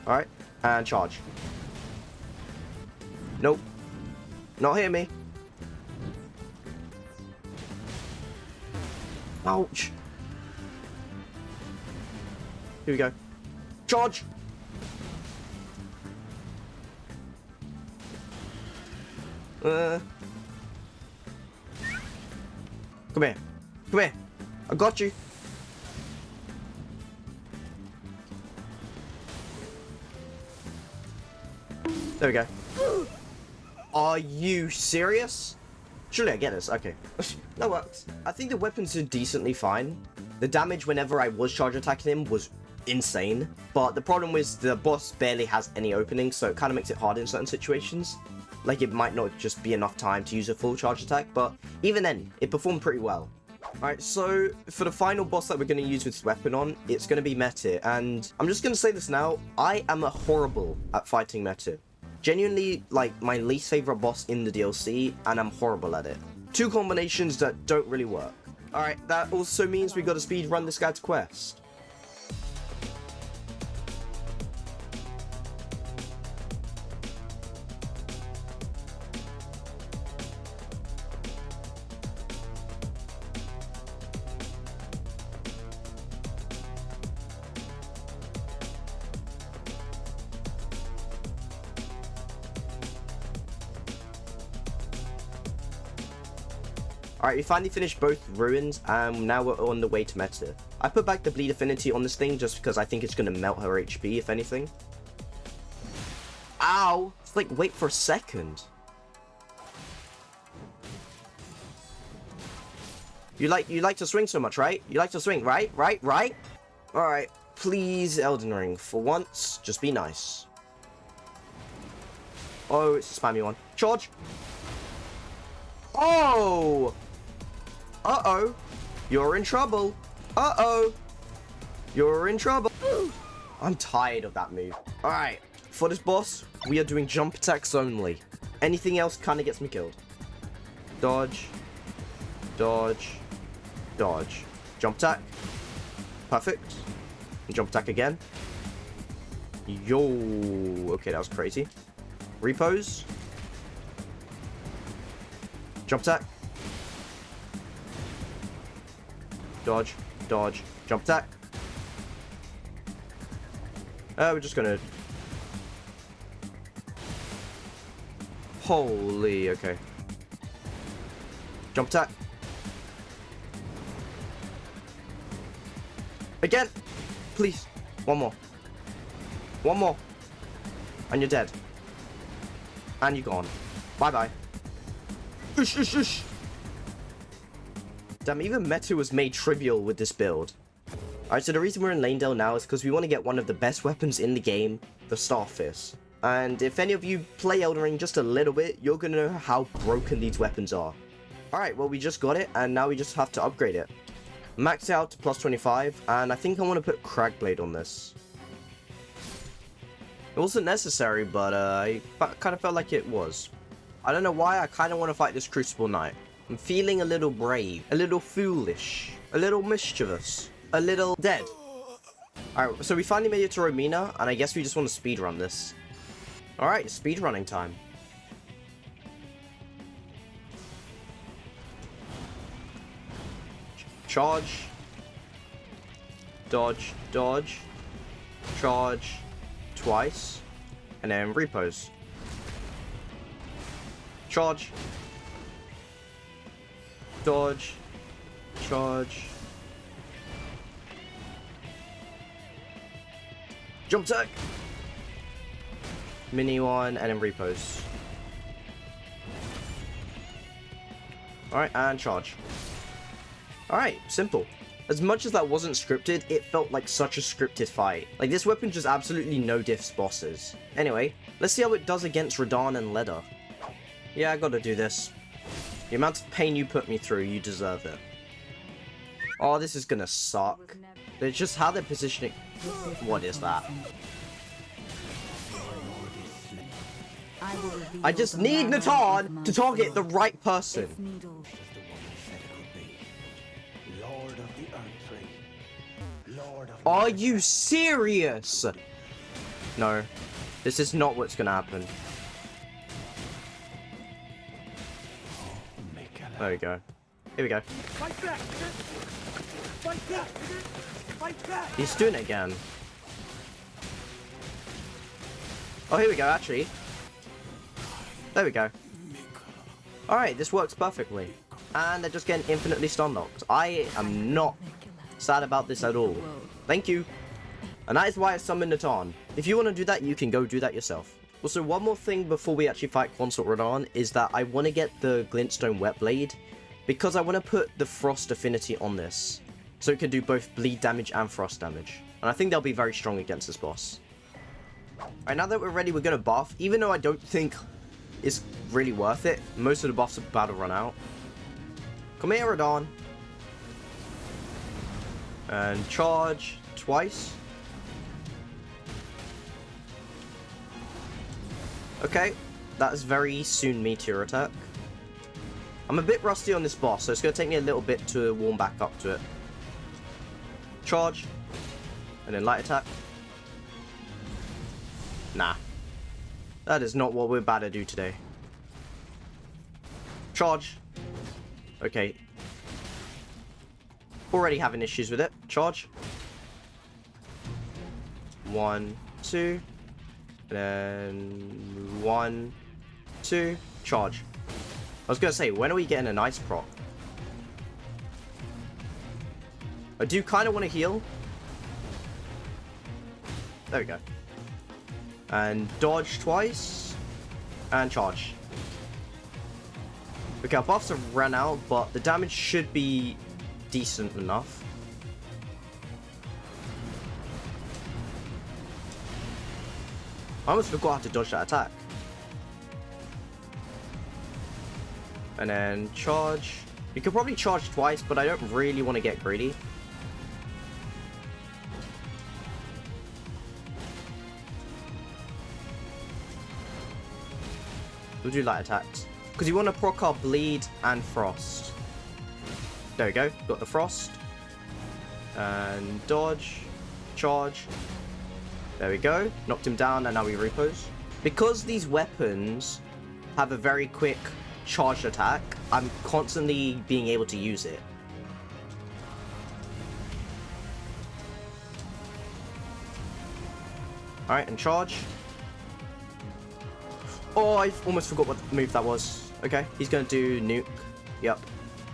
Speaker 1: Alright, and charge. Nope. Not hitting me. Ouch. Here we go. Charge! Come here. Come here. I got you. There we go. Are you serious? Surely I get this. Okay. That works. I think the weapons are decently fine. The damage whenever I was charge attacking him was insane. But the problem was the boss barely has any openings, so it kind of makes it hard in certain situations. Like, it might not just be enough time to use a full charge attack, but even then, it performed pretty well. Alright, so for the final boss that we're going to use this weapon on, it's going to be Metyr. And I'm just going to say this now, I am horrible at fighting Metyr. Genuinely, like, my least favorite boss in the DLC, and I'm horrible at it. Two combinations that don't really work. Alright, that also means we got to speed run this guy's quest. Alright, we finally finished both ruins, and now we're on the way to Metyr. I put back the bleed affinity on this thing just because I think it's going to melt her HP, if anything. Ow! It's like, wait for a second. You like to swing so much, right? You like to swing, right? Alright, please, Elden Ring, for once, just be nice. Oh, it's a spammy one. Charge! Oh! Uh-oh. You're in trouble. Uh-oh. You're in trouble. I'm tired of that move. Alright. For this boss, we are doing jump attacks only. Anything else kind of gets me killed. Dodge. Dodge. Dodge. Jump attack. Perfect. Jump attack again. Yo. Okay, that was crazy. Repose. Jump attack. Dodge, dodge, jump attack. We're just gonna... Holy, okay. Jump attack. Again! Please. One more. One more. And you're dead. And you're gone. Bye-bye. Ush, ush, ush. Damn, even Metyr was made trivial with this build. Alright, so the reason we're in Lanedale now is because we want to get one of the best weapons in the game, the Starfist. And if any of you play Elden Ring just a little bit, you're going to know how broken these weapons are. Alright, well we just got it, and now we just have to upgrade it. Max it out to plus 25, and I think I want to put Cragblade on this. It wasn't necessary, but I kind of felt like it was. I don't know why, I kind of want to fight this Crucible Knight. I'm feeling a little brave, a little foolish, a little mischievous, a little dead. Alright, so we finally made it to Romina, and I guess we just want to speedrun this. Alright, speedrunning time. Charge. Dodge, dodge. Charge twice. And then repose. Charge. Dodge. Charge. Jump attack. Mini one and then repose. Alright, and charge. Alright, simple. As much as that wasn't scripted, it felt like such a scripted fight. Like, this weapon just absolutely no diffs bosses. Anyway, let's see how it does against Radahn and Leda. Yeah, I gotta do this. The amount of pain you put me through, you deserve it. Oh, this is gonna suck. It's just how they're positioning. What is that? I just need Natan to target the right person. Are you serious? No, this is not what's gonna happen. There we go. Here we go. He's doing it again. Oh, here we go, actually. There we go. Alright, this works perfectly. And they're just getting infinitely stun locked. I am not sad about this at all. Thank you. And that is why I summoned Natan. If you want to do that, you can go do that yourself. Also, one more thing before we actually fight Consort Radahn is that I want to get the Glintstone Wet Blade because I want to put the Frost Affinity on this. So it can do both bleed damage and frost damage. And I think they'll be very strong against this boss. Alright, now that we're ready, we're going to buff. Even though I don't think it's really worth it, most of the buffs are about to run out. Come here, Radahn. And charge twice. Okay, that is very soon Metyr attack. I'm a bit rusty on this boss, so it's going to take me a little bit to warm back up to it. Charge. And then light attack. Nah. That is not what we're about to do today. Charge. Okay. Already having issues with it. Charge. 1, 2. And then 1, 2. Charge. I was going to say, when are we getting a nice proc? I do kind of want to heal. There we go. And dodge twice. And charge. Okay, our buffs have run out, but the damage should be decent enough. I almost forgot how to dodge that attack. And then charge. You could probably charge twice, but I don't really want to get greedy. We'll do light attacks. Because you want to proc our bleed and frost. There we go. Got the frost. And dodge. Charge. There we go. Knocked him down and now we repose. Because these weapons have a very quick charged attack, I'm constantly being able to use it. Alright, and charge. Oh, I almost forgot what move that was. Okay, he's going to do nuke. Yep.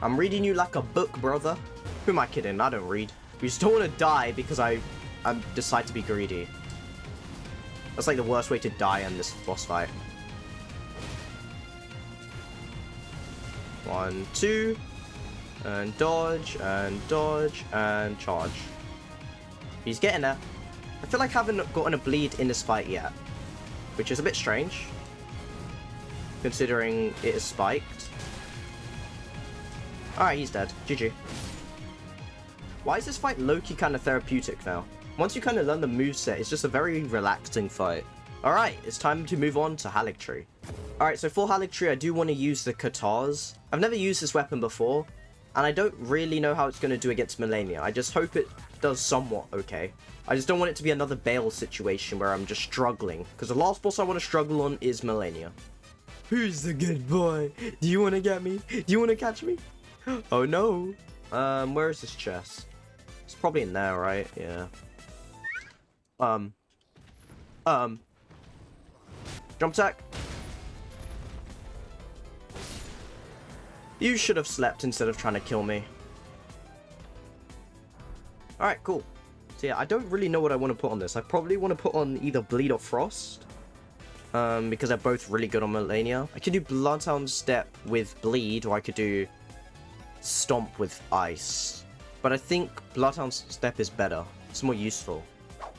Speaker 1: I'm reading you like a book, brother. Who am I kidding? I don't read. We just don't want to die because I decide to be greedy. That's like the worst way to die in this boss fight. 1, 2. And dodge, and charge. He's getting there. I feel like I haven't gotten a bleed in this fight yet. Which is a bit strange. Considering it is spiked. Alright, he's dead. GG. Why is this fight low-key kind of therapeutic now? Once you kind of learn the moveset, it's just a very relaxing fight. Alright, it's time to move on to Haligtree. Alright, so for Haligtree, I do want to use the Katars. I've never used this weapon before, and I don't really know how it's going to do against Malenia. I just hope it does somewhat okay. I just don't want it to be another Bale situation where I'm just struggling, because the last boss I want to struggle on is Malenia. Who's the good boy? Do you want to get me? Do you want to catch me? Oh no. Where is this chest? It's probably in there, right? Yeah. Jump attack. You should have slept instead of trying to kill me. Alright, cool. So yeah, I don't really know what I want to put on this. I probably want to put on either Bleed or Frost. Because they're both really good on Malenia. I could do Bloodhound Step with Bleed, or I could do Stomp with Ice. But I think Bloodhound Step is better. It's more useful.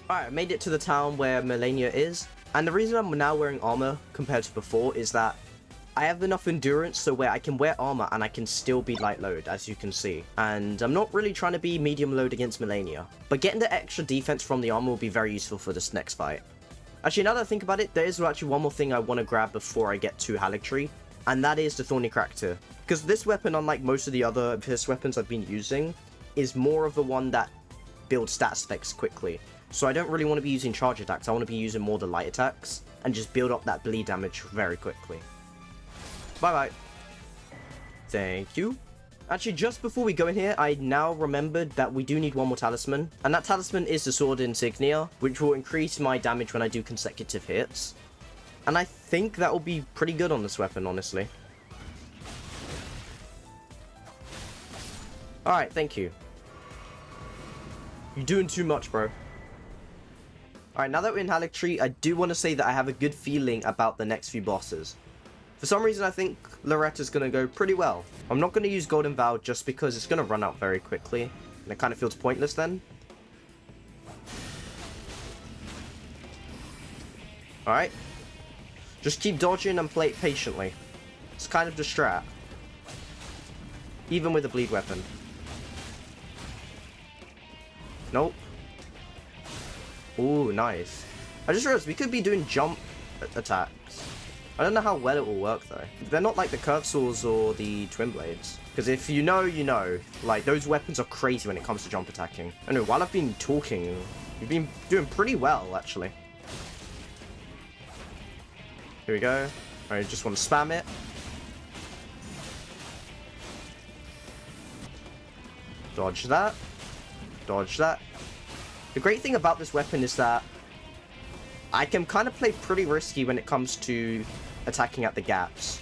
Speaker 1: Alright, I made it to the town where Malenia is. And the reason I'm now wearing armor compared to before is that I have enough endurance so where I can wear armor and I can still be light load, as you can see. And I'm not really trying to be medium load against Malenia. But getting the extra defense from the armor will be very useful for this next fight. Actually, now that I think about it, there is actually one more thing I want to grab before I get to Haligtree. And that is the Thorny Cracktooth. Because this weapon, unlike most of the other Pierce weapons I've been using, is more of the one that builds stats effects quickly. So I don't really want to be using charge attacks, I want to be using more the light attacks, and just build up that bleed damage very quickly. Bye-bye. Thank you. Actually, just before we go in here, I now remembered that we do need one more talisman, and that talisman is the Sword Insignia, which will increase my damage when I do consecutive hits. And I think that will be pretty good on this weapon, honestly. Alright, thank you. You're doing too much, bro. Alright, now that we're in Haligtree, I do want to say that I have a good feeling about the next few bosses. For some reason, I think Loretta's going to go pretty well. I'm not going to use Golden Vow just because it's going to run out very quickly. And it kind of feels pointless then. Alright. Just keep dodging and play it patiently. It's kind of the strat. Even with a bleed weapon. Nope. Ooh, nice. I just realized we could be doing jump attacks. I don't know how well it will work though. They're not like the curved swords or the twin blades. Because if you know, you know. Like, those weapons are crazy when it comes to jump attacking. I know, while I've been talking, we've been doing pretty well, actually. Here we go. I just want to spam it. Dodge that. Dodge that. The great thing about this weapon is that I can kind of play pretty risky when it comes to attacking at the gaps.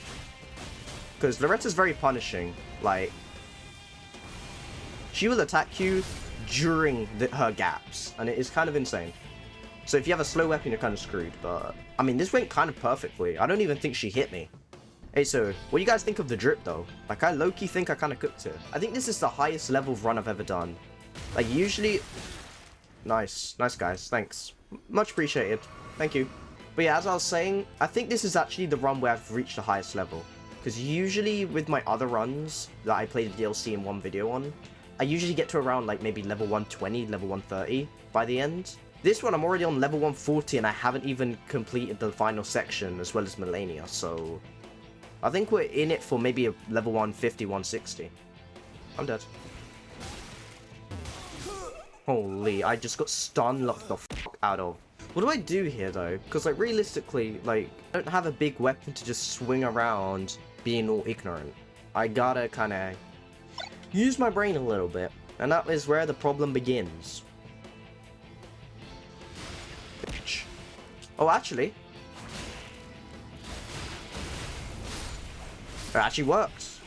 Speaker 1: Because Loretta's very punishing. Like, she will attack you during her gaps. And it is kind of insane. So if you have a slow weapon, you're kind of screwed. But, I mean, this went kind of perfectly. I don't even think she hit me. Hey, so, what do you guys think of the drip, though? Like, I low-key think I kind of cooked it. I think this is the highest level of run I've ever done. Like, usually... Nice. Nice, guys. Thanks. Much appreciated. Thank you. But yeah, as I was saying, I think this is actually the run where I've reached the highest level. Because usually with my other runs that I played the DLC in one video on, I usually get to around like maybe level 120, level 130 by the end. This one I'm already on level 140 and I haven't even completed the final section as well as Melania, so... I think we're in it for maybe a level 150, 160. I'm dead. Holy, I just got stun locked the fuck out of. What do I do here though? Because like realistically, like, I don't have a big weapon to just swing around being all ignorant. I gotta kinda use my brain a little bit. And that is where the problem begins. Bitch. Oh, actually. It actually works.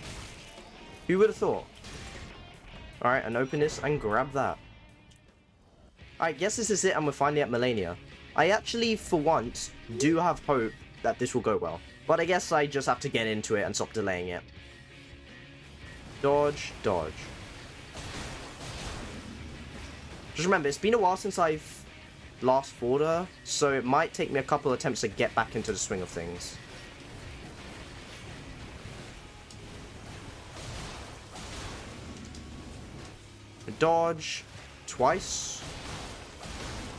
Speaker 1: Who would have thought? Alright, and open this and grab that. I guess this is it and we're finally at Melania. I actually, for once, do have hope that this will go well. But I guess I just have to get into it and stop delaying it. Dodge, dodge. Just remember, it's been a while since I've last fought her, so it might take me a couple attempts to get back into the swing of things. Dodge twice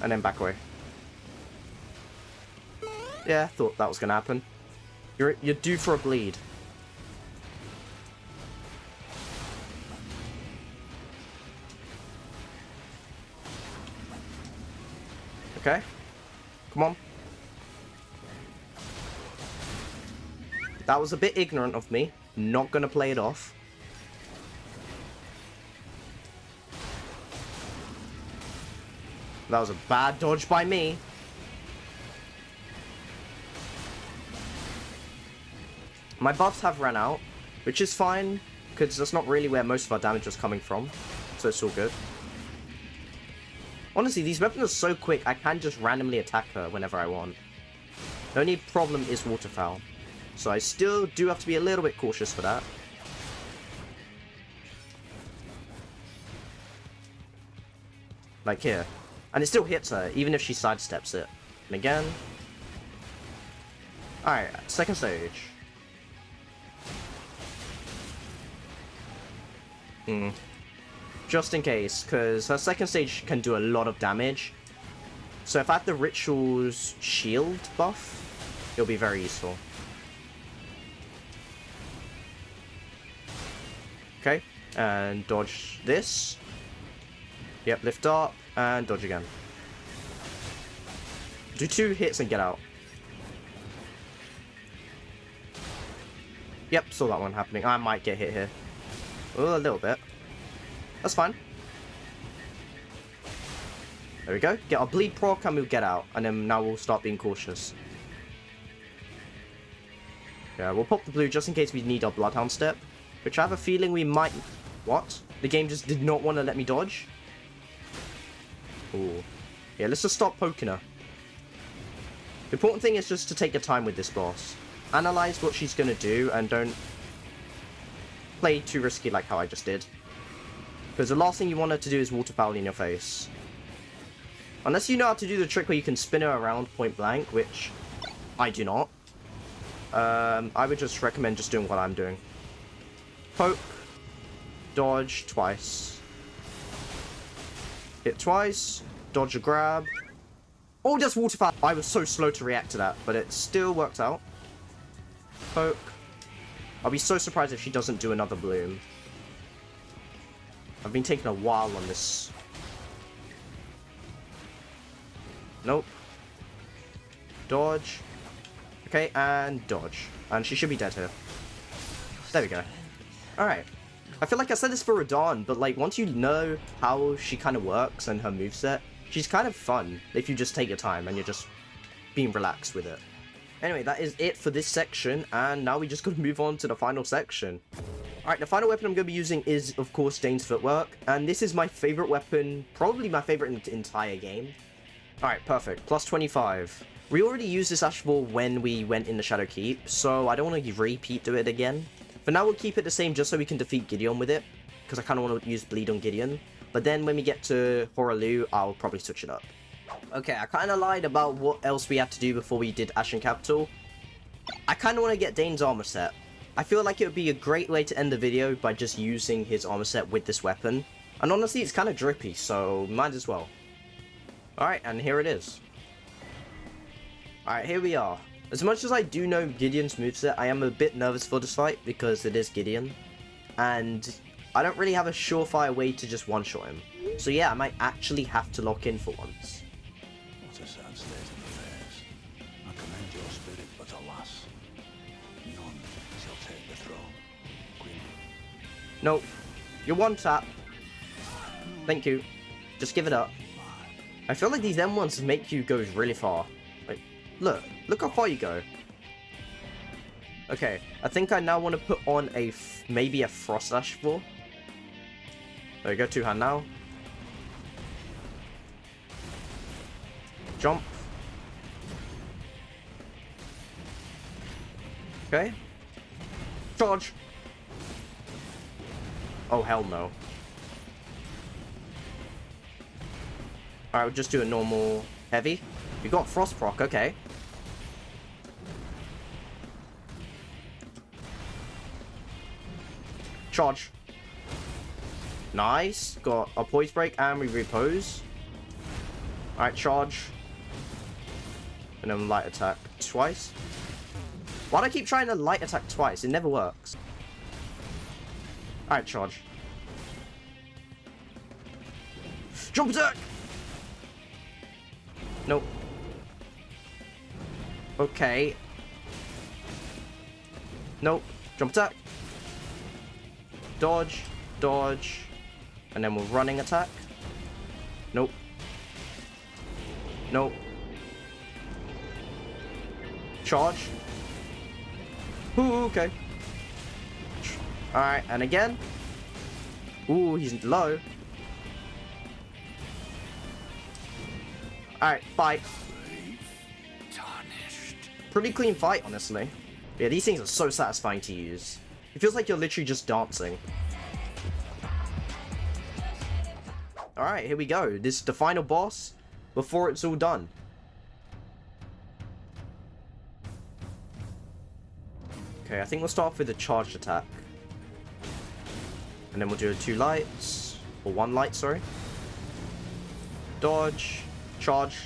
Speaker 1: and then back away. Yeah, thought that was gonna happen. You're due for a bleed. Okay, come on. That was a bit ignorant of me. Not gonna play it off. That was a bad dodge by me. My buffs have run out, which is fine, because that's not really where most of our damage was coming from. So it's all good. Honestly, these weapons are so quick, I can just randomly attack her whenever I want. The only problem is waterfowl. So I still do have to be a little bit cautious for that. Like here. And it still hits her, even if she sidesteps it. And again. Alright, second stage. Just in case, because her second stage can do a lot of damage. So if I have the Ritual's shield buff, it'll be very useful. Okay, and dodge this. Yep, lift up, and dodge again. Do 2 hits and get out. Yep, saw that one happening. I might get hit here. Oh, a little bit. That's fine. There we go. Get our bleed proc and we'll get out. And then now we'll start being cautious. Yeah, we'll pop the blue just in case we need our Bloodhound step. Which I have a feeling we might... What? The game just did not want to let me dodge? Ooh. Yeah, let's just stop poking her. The important thing is just to take your time with this boss. Analyze what she's going to do and don't play too risky like how I just did. Because the last thing you want her to do is waterfowl in your face. Unless you know how to do the trick where you can spin her around point blank, which I do not. I would just recommend just doing what I'm doing. Poke. Dodge twice. Hit twice. Dodge a grab. Oh, just waterfowl. I was so slow to react to that, but it still worked out. Poke. I'll be so surprised if she doesn't do another bloom. I've been taking a while on this. Nope. Dodge. Okay, and dodge. And she should be dead here. There we go. Alright. I feel like I said this for Radahn, but like once you know how she kind of works and her moveset, she's kind of fun if you just take your time and you're just being relaxed with it. Anyway, that is it for this section, and now we just gotta move on to the final section. Alright, the final weapon I'm going to be using is, of course, Dane's Footwork, and this is my favorite weapon, probably my favorite in the entire game. Alright, perfect. Plus 25. We already used this Ashfall when we went in the Shadowkeep, so I don't want to repeat do it again. For now, we'll keep it the same just so we can defeat Gideon with it, because I kind of want to use Bleed on Gideon. But then when we get to Hoarah, I'll probably switch it up. Okay, I kind of lied about what else we had to do before we did Ashen Capital. I kind of want to get Dane's armor set. I feel like it would be a great way to end the video by just using his armor set with this weapon. And honestly, it's kind of drippy, so might as well. Alright, and here it is. Alright, here we are. As much as I do know Gideon's moveset, I am a bit nervous for this fight because it is Gideon. And I don't really have a surefire way to just one-shot him. So yeah, I might actually have to lock in for once.
Speaker 3: What a sad state of affairs. I commend your spirit, but alas, none shall take the throne. Queen.
Speaker 1: Nope. You're one tap. Thank you. Just give it up. I feel like these M1s make you go really far. Like, look how far you go. Okay, I think I now want to put on a maybe a Frost Ashfall. There we go, two-hand now. Jump. Okay. Charge. Oh, hell no. Alright, we'll just do a normal heavy. We got Frost proc, okay. Charge. Nice. Got a poise break and we repose. Alright, charge. And then light attack twice. Why do I keep trying to light attack twice? It never works. Alright, charge. Jump attack! Nope. Okay. Nope. Jump attack. Dodge. Dodge. And then we're running attack. Nope. Nope. Charge. Ooh, okay. Alright, and again. Ooh, he's low. Alright, fight. Pretty clean fight, honestly. Yeah, these things are so satisfying to use. It feels like you're literally just dancing. Alright, here we go. This is the final boss before it's all done. Okay, I think we'll start off with a charged attack. And then we'll do 2 lights. Or 1 light, sorry. Dodge. Charge.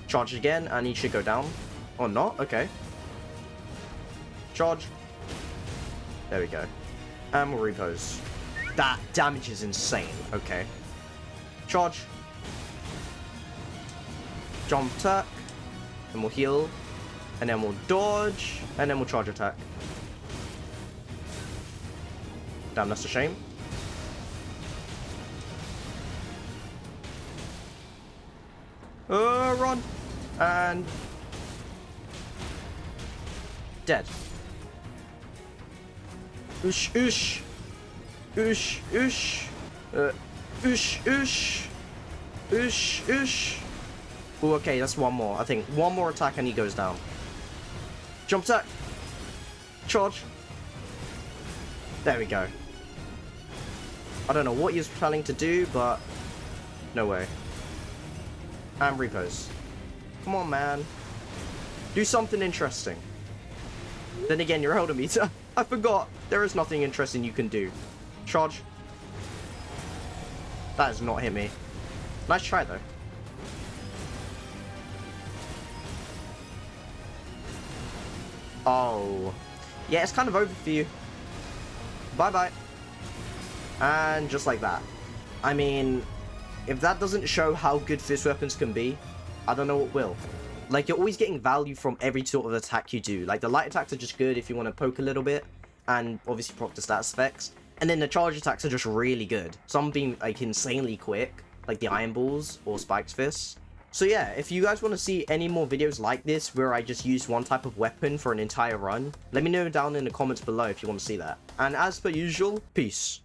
Speaker 1: Charge again, and he should go down. Or not? Okay. Charge. There we go. And we'll repose. That damage is insane. Okay. Charge. Jump attack. And we'll heal. And then we'll dodge. And then we'll charge attack. Damn, that's a shame. Run. And... dead. Oosh, oosh. Oosh, oosh. Oosh, oosh. Oosh, oosh. Ooh, okay, that's one more. I think one more attack and he goes down. Jump attack. Charge. There we go. I don't know what he was planning to do, but no way. And repose. Come on, man. Do something interesting. Then again, you're Elden Meter. I forgot. There is nothing interesting you can do. Charge. That does not hit me. Nice try, though. Oh. Yeah, it's kind of over for you. Bye-bye. And just like that. I mean, if that doesn't show how good fist weapons can be, I don't know what will. Like, you're always getting value from every sort of attack you do. Like, the light attacks are just good if you want to poke a little bit, and obviously proc the stat effects. And then the charge attacks are just really good. Some being, like, insanely quick, like the Iron Balls or Spiked Fists. So yeah, if you guys want to see any more videos like this, where I just use one type of weapon for an entire run, let me know down in the comments below if you want to see that. And as per usual, peace.